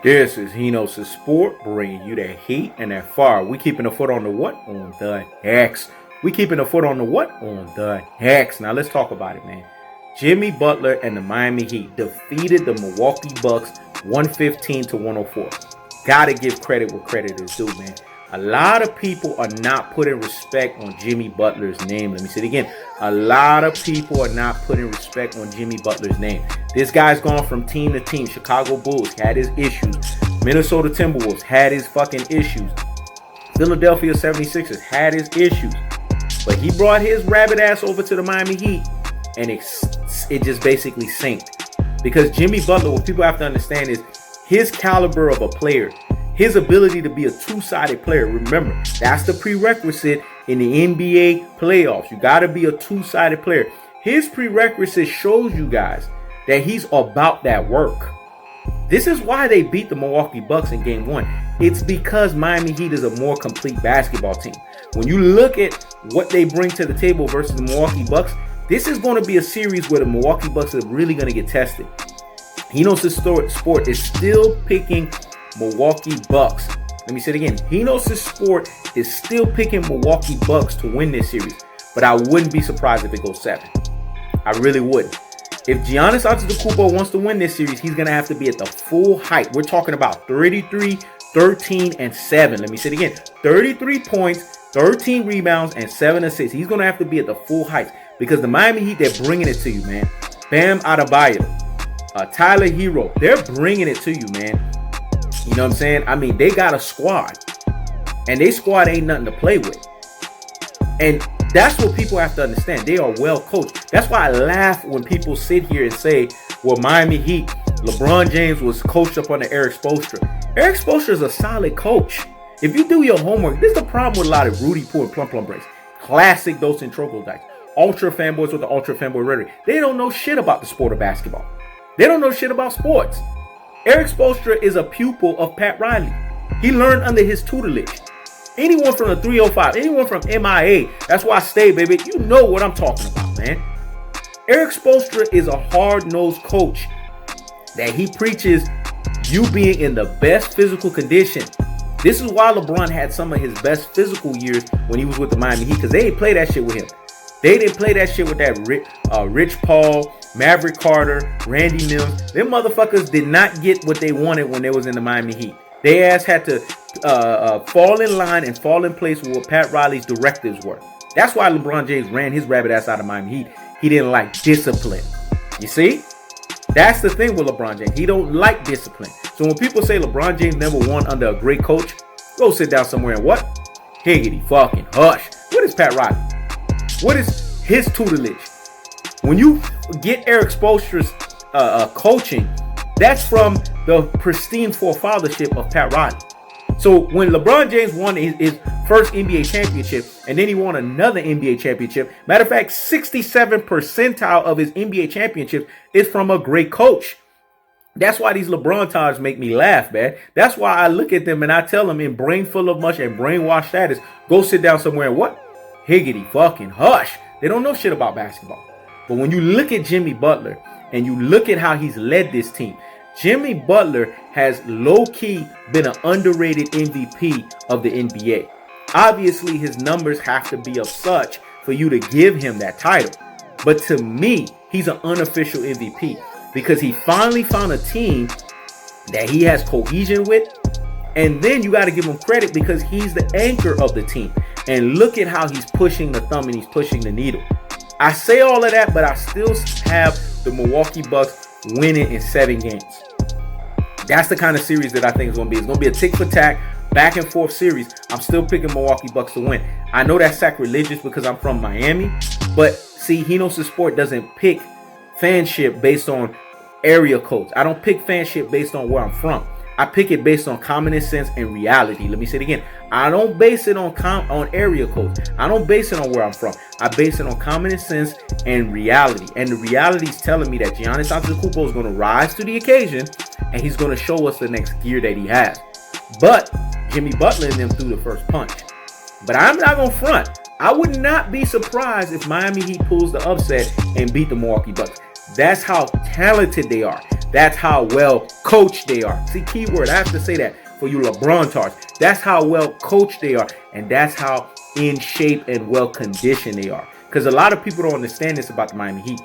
This is Giannis'S Sport, bringing you that heat and that fire. We keeping the foot on the what? On the X. We keeping the foot on the what? On the X. Now let's talk about it, man. Jimmy Butler and the Miami Heat defeated the Milwaukee Bucks 115 to 104. Gotta give credit where credit is due, man. A lot of people are not putting respect on Jimmy Butler's name. Let me say it again. A lot of people are not putting respect on Jimmy Butler's name. This guy's gone from team to team. Chicago Bulls had his issues. Minnesota Timberwolves had his fucking issues. Philadelphia 76ers had his issues. But he brought his rabbit ass over to the Miami Heat, and it just basically synced. Because Jimmy Butler, what people have to understand is his caliber of a player, his ability to be a two-sided player. Remember, that's the prerequisite in the NBA playoffs. You got to be a two-sided player. His prerequisite shows you guys that he's about that work. This is why they beat the Milwaukee Bucks in game one. It's because Miami Heat is a more complete basketball team. When you look at what they bring to the table versus the Milwaukee Bucks, this is going to be a series where the Milwaukee Bucks are really going to get tested. Giannis'S Sport is still picking Milwaukee Bucks. Let me say it again. Giannis'S Sport is still picking Milwaukee Bucks to win this series. But I wouldn't be surprised if it goes 7. I really wouldn't. If Giannis Antetokounmpo wants to win this series, he's going to have to be at the full height. We're talking about 33, 13, and 7. Let me say it again. 33 points, 13 rebounds, and 7 assists. He's going to have to be at the full height because the Miami Heat, they're bringing it to you, man. Bam Adebayo, Tyler Hero, they're bringing it to you, man. You know what I'm saying? I mean, they got a squad, and their squad ain't nothing to play with. And that's what people have to understand. They are well coached. That's why I laugh when people sit here and say, well, Miami Heat, LeBron James was coached up under Eric Spoelstra. Eric Spoelstra is a solid coach. If you do your homework, this is the problem with a lot of Rudy Poo and Plum breaks. Classic dose and troglodytes. Ultra fanboys with the ultra fanboy rhetoric. They don't know shit about the sport of basketball. They don't know shit about sports. Eric Spoelstra is a pupil of Pat Riley. He learned under his tutelage. Anyone from the 305, anyone from MIA, that's why I stay, baby. You know what I'm talking about, man. Eric Spoelstra is a hard-nosed coach that he preaches you being in the best physical condition. This is why LeBron had some of his best physical years when he was with the Miami Heat, because they didn't play that shit with him. They didn't play that shit with that Rich Paul, Maverick Carter, Randy Mills. Them motherfuckers did not get what they wanted when they was in the Miami Heat. They ass had to fall in line and fall in place with what Pat Riley's directives were. That's why LeBron James ran his rabbit ass out of Miami Heat. He didn't like discipline. You see? That's the thing with LeBron James. He don't like discipline. So when people say LeBron James never won under a great coach, go sit down somewhere and what? Higgity fucking hush. What is Pat Riley? What is his tutelage? When you get Eric Spoelstra's coaching, that's from the pristine forefathership of Pat Riley. So when LeBron James won his first NBA championship, and then he won another NBA championship, matter of fact, 67 percentile of his NBA championship is from a great coach. That's why these LeBron times make me laugh, man. That's why I look at them and I tell them in brain full of mush and brainwashed status, go sit down somewhere and what? Higgity fucking hush. They don't know shit about basketball. But when you look at Jimmy Butler and you look at how he's led this team, Jimmy Butler has low-key been an underrated MVP of the NBA. Obviously, his numbers have to be of such for you to give him that title. But to me, he's an unofficial MVP because he finally found a team that he has cohesion with. And then you got to give him credit because he's the anchor of the team. And look at how he's pushing the thumb and he's pushing the needle. I say all of that, but I still have the Milwaukee Bucks winning in 7 games. That's the kind of series that I think is going to be. It's going to be a tick for tack, back and forth series. I'm still picking Milwaukee Bucks to win. I know that's sacrilegious because I'm from Miami, but see, Giannis'S Sport doesn't pick fanship based on area codes. I don't pick fanship based on where I'm from. I pick it based on common sense and reality. Let me say it again. I don't base it on area codes. I don't base it on where I'm from. I base it on common sense and reality. And the reality is telling me that Giannis Antetokounmpo is going to rise to the occasion and he's going to show us the next gear that he has. But Jimmy Butler and them threw the first punch. But I'm not going to front. I would not be surprised if Miami Heat pulls the upset and beat the Milwaukee Bucks. That's how talented they are. That's how well coached they are. See, keyword, I have to say that for you LeBron tards. That's how well coached they are. And that's how in shape and well conditioned they are. Because a lot of people don't understand this about the Miami Heat.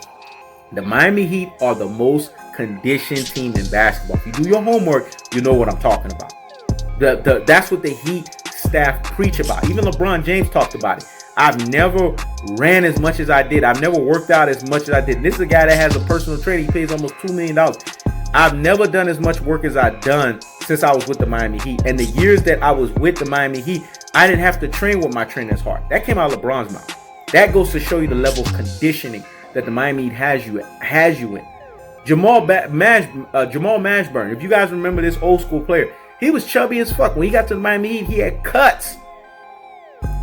The Miami Heat are the most conditioned team in basketball. If you do your homework, you know what I'm talking about. That's what the Heat staff preach about. Even LeBron James talked about it. I've never ran as much as I did. I've never worked out as much as I did. This is a guy that has a personal trainer. He pays almost $2 million. I've never done as much work as I've done since I was with the Miami Heat. And the years that I was with the Miami Heat, I didn't have to train with my trainer's heart. That came out of LeBron's mouth. That goes to show you the level of conditioning that the Miami Heat has you in. Jamal Mashburn, if you guys remember this old school player, he was chubby as fuck. When he got to the Miami Heat, he had cuts.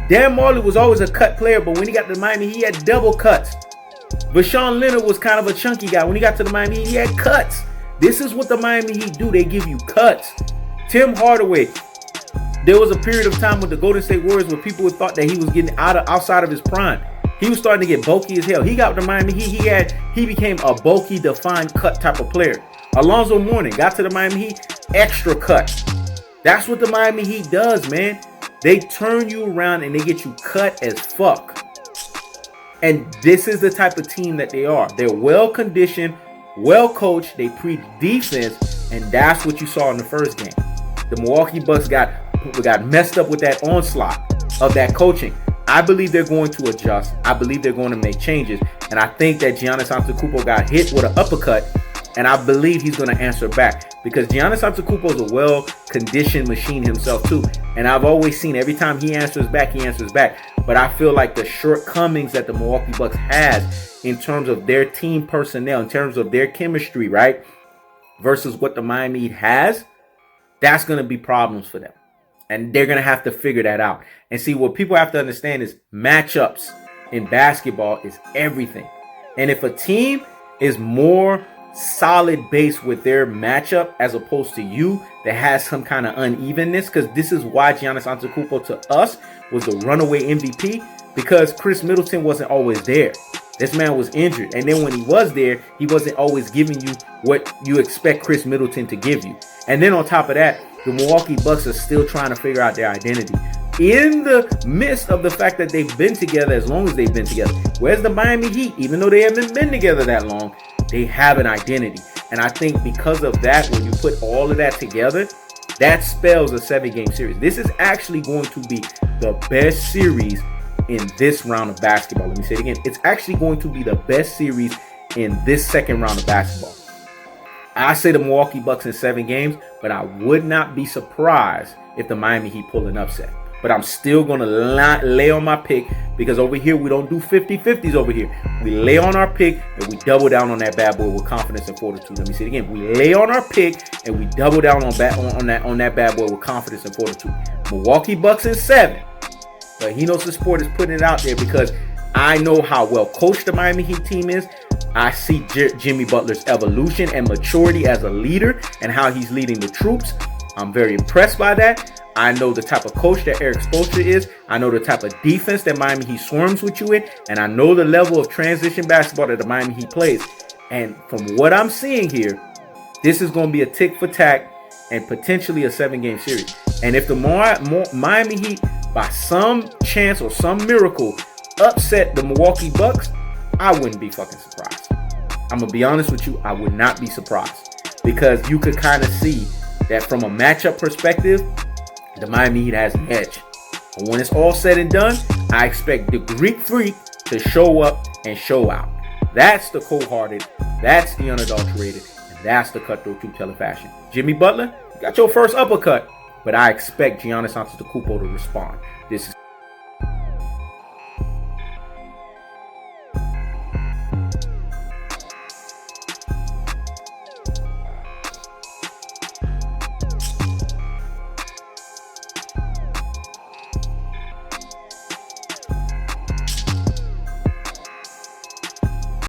Dan Marley was always a cut player, but when he got to the Miami Heat, he had double cuts. Vashawn Leonard was kind of a chunky guy. When he got to the Miami Heat, he had cuts. This is what the Miami Heat do. They give you cuts. Tim Hardaway, there was a period of time with the Golden State Warriors where people thought that he was getting outside of his prime. He was starting to get bulky as hell. He got to Miami Heat. He became a bulky, defined cut type of player. Alonzo Mourning got to the Miami Heat, extra cut. That's what the Miami Heat does, man. They turn you around and they get you cut as fuck. And this is the type of team that they are. They're well conditioned, well coached. They preach defense, and that's what you saw in the first game. The Milwaukee Bucks got messed up with that onslaught of that coaching. I believe they're going to adjust. I believe they're going to make changes. And I think that Giannis Antetokounmpo got hit with an uppercut. And I believe he's going to answer back. Because Giannis Antetokounmpo is a well-conditioned machine himself too. And I've always seen every time he answers back, he answers back. But I feel like the shortcomings that the Milwaukee Bucks has in terms of their team personnel, in terms of their chemistry, right? Versus what the Miami Heat has, that's going to be problems for them. And they're going to have to figure that out. And see, what people have to understand is matchups in basketball is everything. And if a team is more solid base with their matchup as opposed to you that has some kind of unevenness, because this is why Giannis Antetokounmpo to us was the runaway MVP, because Chris Middleton wasn't always there. This man was injured. And then when he was there, he wasn't always giving you what you expect Chris Middleton to give you. And then on top of that, the Milwaukee Bucks are still trying to figure out their identity in the midst of the fact that they've been together as long as they've been together. Whereas the Miami Heat, even though they haven't been together that long, they have an identity. And I think because of that, when you put all of that together, that spells a 7-game series. This is actually going to be the best series in this round of basketball. Let me say it again. It's actually going to be the best series in this second round of basketball. I say the Milwaukee Bucks in 7 games, but I would not be surprised if the Miami Heat pull an upset. But I'm still going to lay on my pick, because over here we don't do 50-50s over here. We lay on our pick and we double down on that bad boy with confidence and fortitude. Let me say it again. We lay on our pick and we double down on that bad boy with confidence and fortitude. Milwaukee Bucks in 7. But he knows the sport is putting it out there because I know how well coached the Miami Heat team is. I see Jimmy Butler's evolution and maturity as a leader and how he's leading the troops. I'm very impressed by that. I know the type of coach that Eric Spoelstra is. I know the type of defense that Miami Heat swarms with you in. And I know the level of transition basketball that the Miami Heat plays. And from what I'm seeing here, this is going to be a tick for tack and potentially a 7-game series. And if the Miami Heat, by some chance or some miracle, upset the Milwaukee Bucks, I wouldn't be fucking surprised. I'm going to be honest with you. I would not be surprised, because you could kind of see that from a matchup perspective, the Miami Heat has an edge. And when it's all said and done, I expect the Greek Freak to show up and show out. That's the cold-hearted, that's the unadulterated, and that's the cutthroat truth-telling fashion. Jimmy Butler, you got your first uppercut, but I expect Giannis Antetokounmpo to respond. This is